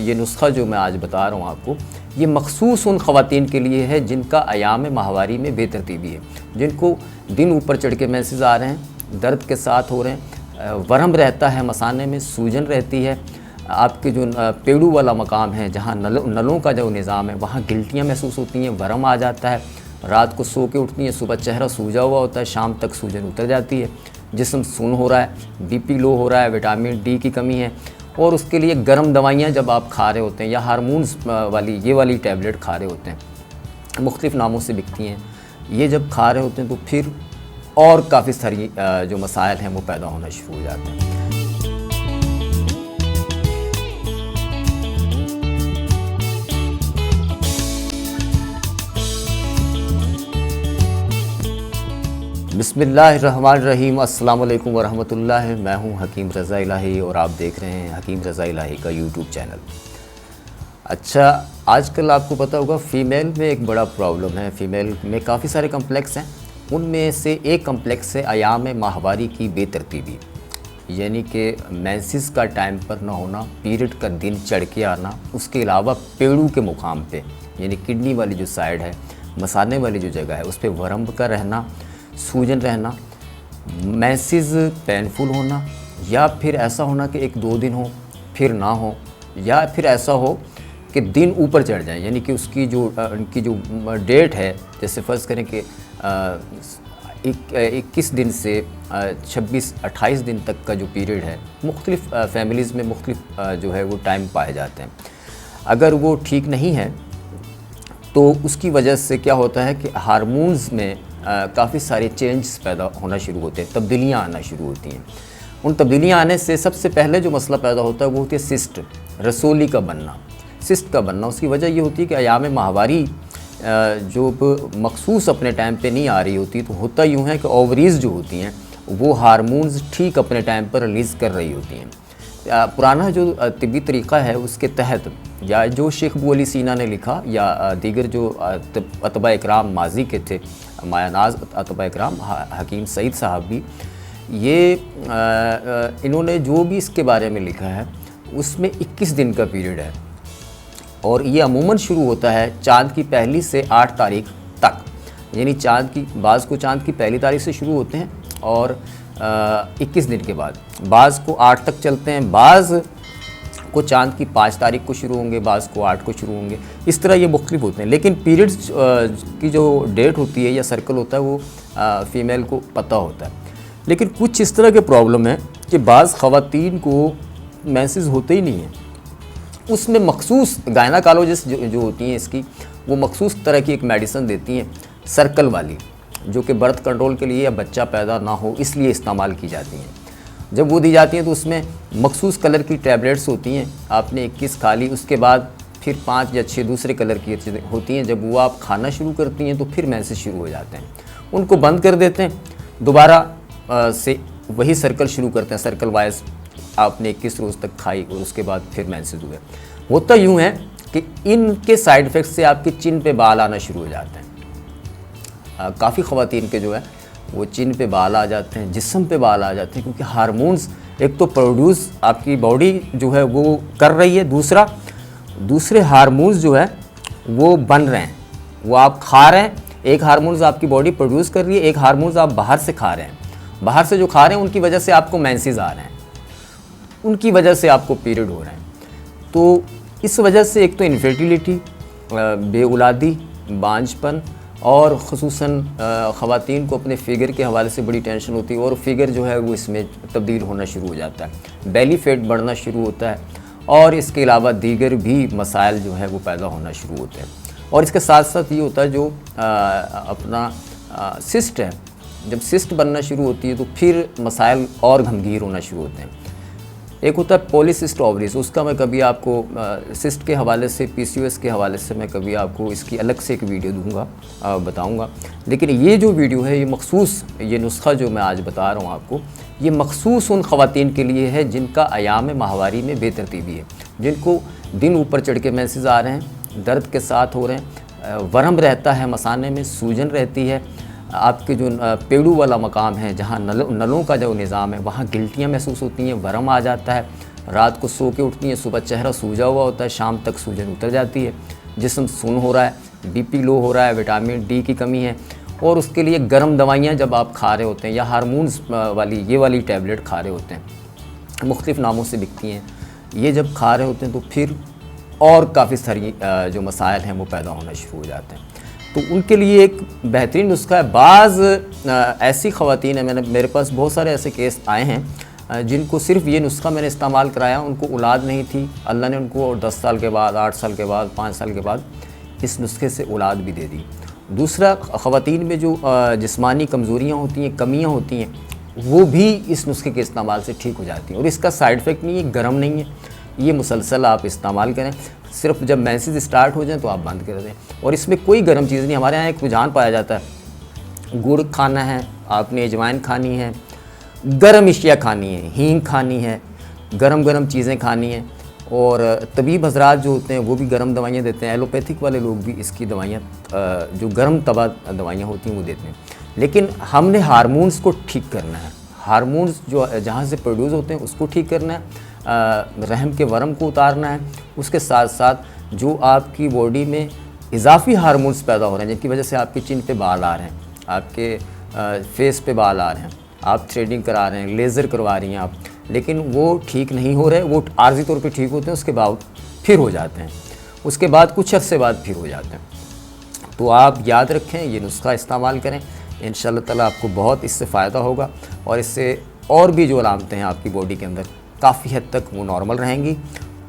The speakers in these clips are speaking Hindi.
ये नुस्खा जो मैं आज बता रहा हूँ आपको, ये मखसूस उन ख़वातीन के लिए है जिनका अयाम माहवारी में बेतरतीबी है, जिनको दिन ऊपर चढ़ के मैसेज आ रहे हैं, दर्द के साथ हो रहे हैं, वरम रहता है, मसाने में सूजन रहती है, आपके जो पेड़ू वाला मकाम है जहाँ नलों का जो निज़ाम है वहाँ गिल्टियाँ महसूस होती हैं, वरम आ जाता है, रात को सो के उठती हैं, सुबह चेहरा सूजा हुआ होता है, शाम तक सूजन उतर जाती है, जिस्म सुन्न हो रहा है, बीपी लो हो रहा है, विटामिन डी की कमी है। और उसके लिए गर्म दवाइयाँ जब आप खा रहे होते हैं या हार्मोन्स वाली ये वाली टैबलेट खा रहे होते हैं, मुख्तलिफ़ नामों से बिकती हैं, ये जब खा रहे होते हैं तो फिर और काफ़ी सारी जो मसाइल हैं वो पैदा होना शुरू हो जाते हैं। बिस्मिल्लाहिर्रहमानिर्रहीम, अस्सलाम वालेकुम वरहमतुल्लाह। मैं हूं हकीम रज़ा इलाही और आप देख रहे हैं हकीम रज़ा इलाही का यूट्यूब चैनल। अच्छा, आजकल आपको पता होगा फ़ीमेल में एक बड़ा प्रॉब्लम है। फ़ीमेल में काफ़ी सारे कम्प्लेक्स हैं, उनमें से एक कम्प्लेक्स है अयाम माहवारी की बेतरतीबी, यानी कि मेंसेस का टाइम पर ना होना, पीरियड का दिन चढ़ के आना, उसके अलावा पेड़ू के मुकाम पे यानी किडनी वाली जो साइड है, मसाने वाली जो जगह है उस पर वरम का रहना, सूजन रहना, मैसेज पेनफुल होना, या फिर ऐसा होना कि 1-2 दिन हो फिर ना हो, या फिर ऐसा हो कि दिन ऊपर चढ़ जाए, यानी कि उसकी जो उनकी जो डेट है, जैसे फ़र्ज़ करें कि 21 दिन से 26-28 दिन तक का जो पीरियड है, मुख्तलिफ़ फैमिलीज़ में मुख्तलिफ़ जो है वो टाइम पाए जाते हैं। अगर वो ठीक नहीं है तो उसकी वजह से क्या होता है कि हार्मोन्स में काफ़ी सारे चेंजेस पैदा होना शुरू होते हैं, तब्दीलियाँ आना शुरू होती हैं। उन तब्दीलियाँ आने से सबसे पहले जो मसला पैदा होता है वो होती है सिस्ट, रसोली का बनना, सिस्ट का बनना। उसकी वजह ये होती है कि अयाम माहवारी जो मखसूस अपने टाइम पे नहीं आ रही होती, तो होता यूँ है कि ओवरीज़ जो होती हैं वो हार्मोन्स ठीक अपने टाइम पर रिलीज़ कर रही होती हैं। पुराना जो तिब्बी तरीक़ा है उसके तहत, या जो शेख अबू अली सीना ने लिखा या दीगर जो अतबा इकराम माजी के थे, मायानाज अतबा इकराम, हकीम सईद साहब भी, ये इन्होंने जो भी इसके बारे में लिखा है उसमें 21 दिन का पीरियड है, और ये अमूमन शुरू होता है चाँद की पहली से 8 तारीख तक, यानी चाँद की बाज़ को चाँद की पहली तारीख से शुरू होते हैं और 21 दिन के बाद बाज़ को 8 तक चलते हैं, बाज़ को चाँद की 5 तारीख को शुरू होंगे, बाज़ को 8 को शुरू होंगे, इस तरह ये मुख्तलिफ होते हैं। लेकिन पीरियड्स की जो डेट होती है या सर्कल होता है वो फ़ीमेल को पता होता है। लेकिन कुछ इस तरह के प्रॉब्लम है कि बाज़ ख़वातीन को मेंसेस होते ही नहीं हैं, उसमें मखसूस गायनाकोलॉजिस्ट जो होती हैं इसकी, वो मखसूस तरह की एक मेडिसिन देती हैं सर्कल वाली, जो कि बर्थ कंट्रोल के लिए या बच्चा पैदा ना हो इसलिए इस्तेमाल की जाती हैं। जब वो दी जाती हैं तो उसमें मखसूस कलर की टैबलेट्स होती हैं, आपने 21 खा ली, उसके बाद फिर 5 या 6 दूसरे कलर की होती हैं। जब वो आप खाना शुरू करती हैं तो फिर मेंसेस शुरू हो जाते हैं, उनको बंद कर देते हैं, दोबारा से वही सर्कल शुरू करते हैं, सर्कल वाइज आपने 21 रोज़ तक खाई और उसके बाद फिर मेंसेस हुए। होता यूँ है कि इनके साइड इफ़ेक्ट से आपके चिन पे बाल आना शुरू हो जाते हैं। काफ़ी ख़वातीन के जो है वो चिन पे बाल आ जाते हैं, जिस्म पे बाल आ जाते हैं, क्योंकि हार्मोन्स एक तो प्रोड्यूस आपकी बॉडी जो है वो कर रही है, दूसरे हार्मोन्स जो है वो बन रहे हैं, वो आप खा रहे हैं। एक हार्मोन्स आपकी बॉडी प्रोड्यूस कर रही है, एक हार्मोन्स आप बाहर से खा रहे हैं। बाहर से जो खा रहे हैं उनकी वजह से आपको मेंसेस आ रहे हैं, उनकी वजह से आपको पीरियड हो रहे हैं। तो इस वजह से एक तो इनफर्टिलिटी, बेऔलादी, बांझपन, और ख़ुसूसन ख़वातीन को अपने फ़िगर के हवाले से बड़ी टेंशन होती है, और फ़िगर जो है वो इसमें तब्दील होना शुरू हो जाता है, बेली फैट बढ़ना शुरू होता है, और इसके अलावा दीगर भी मसाइल जो है वो पैदा होना शुरू होते हैं। और इसके साथ साथ ये होता है जो अपना सिस्ट है, जब सिस्ट बनना शुरू होती है तो फिर मसाइल और गंभीर होना शुरू होते हैं। एक होता है पॉलीसिस्ट ओवरीज, उसका मैं कभी आपको सिस्ट के हवाले से, पीसीओएस के हवाले से मैं कभी आपको इसकी अलग से एक वीडियो दूंगा, बताऊंगा। लेकिन ये जो वीडियो है ये मखसूस, ये नुस्खा जो मैं आज बता रहा हूँ आपको, ये मखसूस उन ख़वातीन के लिए है जिनका अयाम माहवारी में बेतरतीबी है, जिनको दिन ऊपर चढ़ के मैसेज आ रहे हैं, दर्द के साथ हो रहे हैं, वरम रहता है, मसाने में सूजन रहती है, आपके जो पेड़ू वाला मकाम है जहाँ नलों का जो निज़ाम है वहाँ गिल्टियाँ महसूस होती हैं, वरम आ जाता है, रात को सो के उठती हैं, सुबह चेहरा सूजा हुआ होता है, शाम तक सूजन उतर जाती है, जिस्म सुन्न हो रहा है, बीपी लो हो रहा है, विटामिन डी की कमी है। और उसके लिए गर्म दवाइयाँ जब आप खा रहे होते हैं या हार्मोन्स वाली ये वाली टैबलेट खा रहे होते हैं, मुख्तलिफ नामों से बिकती हैं, ये जब खा रहे होते हैं तो फिर और काफ़ी सारी जो मसाइल हैं वो पैदा होना शुरू हो जाते हैं। तो उनके लिए एक बेहतरीन नुस्खा है। बाज़ ऐसी ख़वातीन हैं, मेरे पास बहुत सारे ऐसे केस आए हैं जिनको सिर्फ ये नुस्खा मैंने इस्तेमाल कराया, उनको औलाद नहीं थी, अल्लाह ने उनको 10 साल के बाद, 8 साल के बाद, 5 साल के बाद इस नुस्खे से औलाद भी दे दी। दूसरा, ख़वातीन में जो जिस्मानी कमज़ोरियाँ होती हैं, कमियाँ होती हैं, वो भी इस नुस्खे के इस्तेमाल से ठीक हो जाती हैं। और इसका साइड इफ़ेक्ट नहीं है, गर्म नहीं है, ये मुसलसल आप इस्तेमाल करें। सिर्फ जब मेंसेस स्टार्ट हो जाएं तो आप बंद कर दें। और इसमें कोई गर्म चीज़ नहीं। हमारे यहाँ एक रुझान पाया जाता है, गुड़ खाना है आपने, अजवाइन खानी है, गर्म अशिया खानी है, हींग खानी है, गरम चीज़ें खानी हैं। और तबीब हजरात जो होते हैं वो भी गर्म दवाइयाँ देते हैं, एलोपैथिक वाले लोग भी इसकी दवाइयाँ जो गर्म तबा दवाइयाँ होती हैं वो देते हैं। लेकिन हमने हार्मोन्स को ठीक करना है, हार्मोन्स जो जहाँ से प्रोड्यूस होते हैं उसको ठीक करना है, रहम के वरम को उतारना है। उसके साथ साथ जो आपकी बॉडी में इजाफी हार्मोन्स पैदा हो रहे हैं, जिनकी वजह से आपके चिन पे बाल आ रहे हैं, आपके फेस पे बाल आ रहे हैं, आप थ्रेडिंग करा रहे हैं, लेज़र करवा रही हैं आप, लेकिन वो ठीक नहीं हो रहे, वो आर्जी तौर पे ठीक होते हैं, उसके बाद फिर हो जाते हैं, उसके बाद कुछ अर्से बाद फिर हो जाते हैं। तो आप याद रखें, ये नुस्खा इस्तेमाल करें, इंशाअल्लाह ताला आपको बहुत इससे फ़ायदा होगा। और इससे और भी जो अलामतें हैं आपकी बॉडी के अंदर काफ़ी हद तक वो नॉर्मल रहेंगी।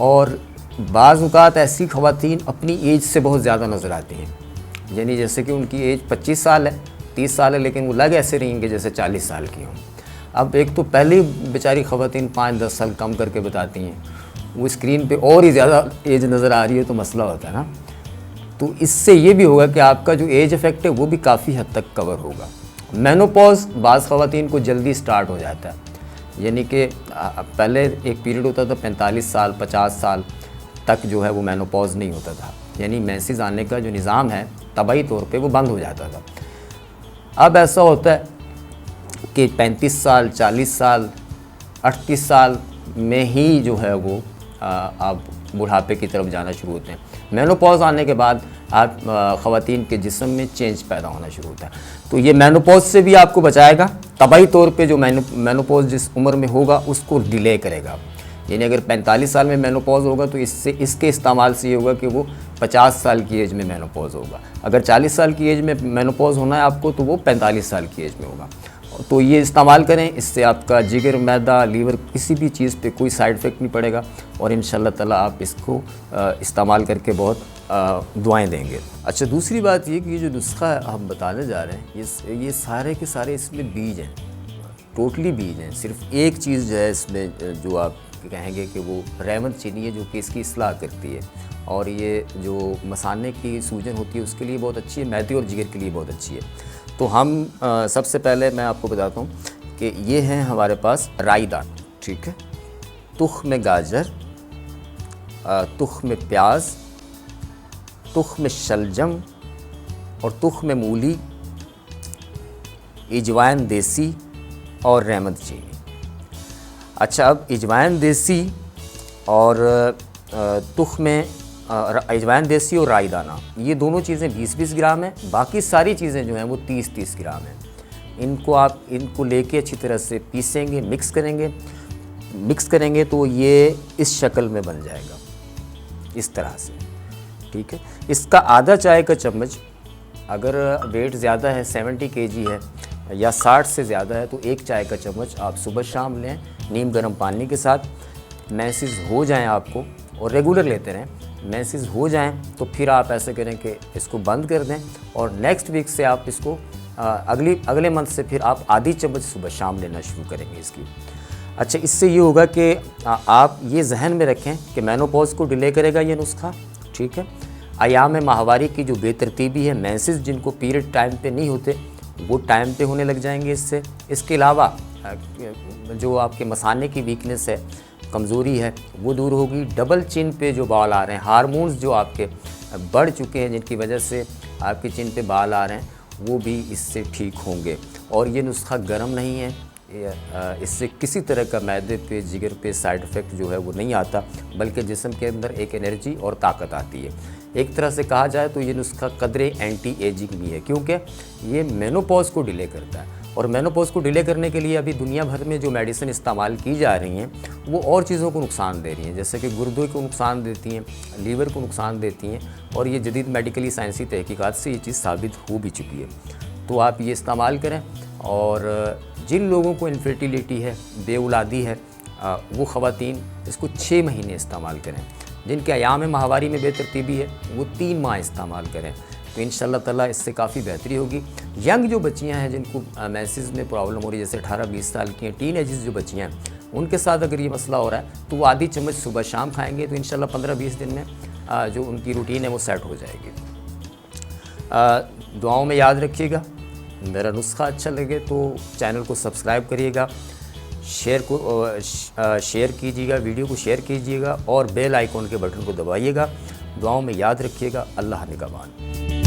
और बाज़ औक़ात ऐसी ख़वातीन अपनी एज से बहुत ज़्यादा नज़र आती हैं, यानी जैसे कि उनकी एज 25 साल है, 30 साल है, लेकिन वो लग ऐसे रहेंगे जैसे 40 साल की हों। अब एक तो पहले ही बेचारी ख़वातीन 5-10 साल कम करके बताती हैं, वो स्क्रीन पे और ही ज़्यादा एज नज़र आ रही है, तो मसला होता है ना। तो इससे ये भी होगा कि आपका जो एज इफ़ेक्ट है वो भी काफ़ी हद तक कवर होगा। मेनोपॉज़ बाज़ ख़वातीन को जल्दी स्टार्ट हो जाता है, यानी कि पहले एक पीरियड होता था 45 साल 50 साल तक जो है वो मेनोपॉज़ नहीं होता था, यानी मेंसेस आने का जो निज़ाम है तबाही तौर पे वो बंद हो जाता था। अब ऐसा होता है कि 35 साल 40 साल 38 साल में ही जो है वो आप बुढ़ापे की तरफ जाना शुरू होते हैं। मेनोपॉज़ आने के बाद आप ख़वातीन के जिस्म में चेंज पैदा होना शुरू होता है। तो ये मेनोपॉज़ से भी आपको बचाएगा, तबाही तौर पे जो मेनोपॉज़ जिस उम्र में होगा उसको डिले करेगा। यानी अगर 45 साल में मेनोपॉज़ होगा तो इसके इस्तेमाल से ये होगा कि वो 50 साल की एज में मेनोपॉज़ होगा। अगर 40 साल की एज में मेनोपॉज़ होना है आपको तो वो 45 साल की एज में होगा। तो ये इस्तेमाल करें, इससे आपका जिगर, मैदा, लीवर, किसी भी चीज़ पे कोई साइड इफ़ेक्ट नहीं पड़ेगा। और इंशाअल्लाह ताला आप इसको इस्तेमाल करके बहुत दुआएं देंगे। अच्छा, दूसरी बात ये कि ये जो नुस्खा हम बताने जा रहे हैं ये सारे के सारे इसमें बीज हैं, टोटली बीज हैं। सिर्फ एक चीज़ जो है इसमें जो आप कहेंगे कि वो रहमत चीनी है, जो कि इसकी इस्लाह करती है। और ये जो मसाने की सूजन होती है उसके लिए बहुत अच्छी है, मैदे और जिगर के लिए बहुत अच्छी है। तो हम सबसे पहले मैं आपको बताता हूँ कि ये हैं हमारे पास राई दाना, ठीक है, तुख्म गाजर, तुख्म प्याज, तुख्म शलजम और तुख्म मूली, अजवाइन देसी और रहमत चीनी। अच्छा, अब अजवाइन देसी और तुख्म अजवाइन देसी और राई दाना, ये दोनों चीज़ें 20-20 ग्राम हैं। बाकी सारी चीज़ें जो हैं वो 30-30 ग्राम हैं। इनको लेके अच्छी तरह से पीसेंगे, मिक्स करेंगे तो ये इस शक्ल में बन जाएगा, इस तरह से, ठीक है। इसका आधा चाय का चम्मच, अगर वेट ज़्यादा है 70 kg है या 60 से ज़्यादा है तो 1 चाय का चम्मच आप सुबह शाम लें नीम गर्म पानी के साथ। मेंसेस हो जाएं आपको, और रेगुलर लेते रहें, मेंसेस हो जाएं तो फिर आप ऐसे करें कि इसको बंद कर दें और नेक्स्ट वीक से आप इसको अगले मंथ से फिर आप आधी चम्मच सुबह शाम लेना शुरू करेंगे इसकी। अच्छा, इससे ये होगा कि आप ये जहन में रखें कि मेनोपॉज़ को डिले करेगा ये नुस्खा, ठीक है। अयाम माहवारी की जो बेतरतीबी है, मेंसेस जिनको पीरियड टाइम पे नहीं होते वो टाइम पे होने लग जाएंगे इससे। इसके अलावा जो आपके मसाने की वीकनेस है, कमज़ोरी है, वो दूर होगी। डबल चिन पे जो बाल आ रहे हैं, हार्मोन्स जो आपके बढ़ चुके हैं जिनकी वजह से आपकी चिन पे बाल आ रहे हैं, वो भी इससे ठीक होंगे। और ये नुस्खा गर्म नहीं है, इससे किसी तरह का मैदे पे, जिगर पे साइड इफ़ेक्ट जो है वो नहीं आता, बल्कि जिस्म के अंदर एक एनर्जी और ताकत आती है। एक तरह से कहा जाए तो ये नुस्खा कदरे एंटी एजिंग भी है, क्योंकि ये मेनोपॉज को डिले करता है। और मेनोपॉज को डिले करने के लिए अभी दुनिया भर में जो मेडिसिन इस्तेमाल की जा रही हैं वो और चीज़ों को नुकसान दे रही हैं, जैसे कि गुर्दे को नुकसान देती हैं, लीवर को नुकसान देती हैं, और ये जदीद मेडिकली साइंसी तहकीकात से ये चीज़ साबित हो भी चुकी है। तो आप ये इस्तेमाल करें। और जिन लोगों को इनफर्टिलिटी है, बेऔलादी है, वो ख़वातीन इसको 6 महीने इस्तेमाल करें। जिनके अयाम माहवारी में बेतरतीबी है वो 3 माह इस्तेमाल करें, तो इंशाअल्लाह ताला इससे काफ़ी बेहतरी होगी। यंग जो बच्चियां हैं जिनको मेंसेस में प्रॉब्लम हो रही है, जैसे 18-20 साल की हैं, टीन एजेस जो बच्चियां हैं, उनके साथ अगर ये मसला हो रहा है तो वो आधी चम्मच सुबह शाम खाएंगे तो इंशाअल्लाह 15-20 दिन में जो उनकी रूटीन है वो सेट हो जाएगी। दुआओं में याद रखिएगा। मेरा नुस्खा अच्छा लगे तो चैनल को सब्सक्राइब करिएगा, शेयर कीजिएगा, वीडियो को शेयर कीजिएगा और बेल आइकॉन के बटन को दबाइएगा। दुआओं में याद रखिएगा। अल्लाह निगहबान।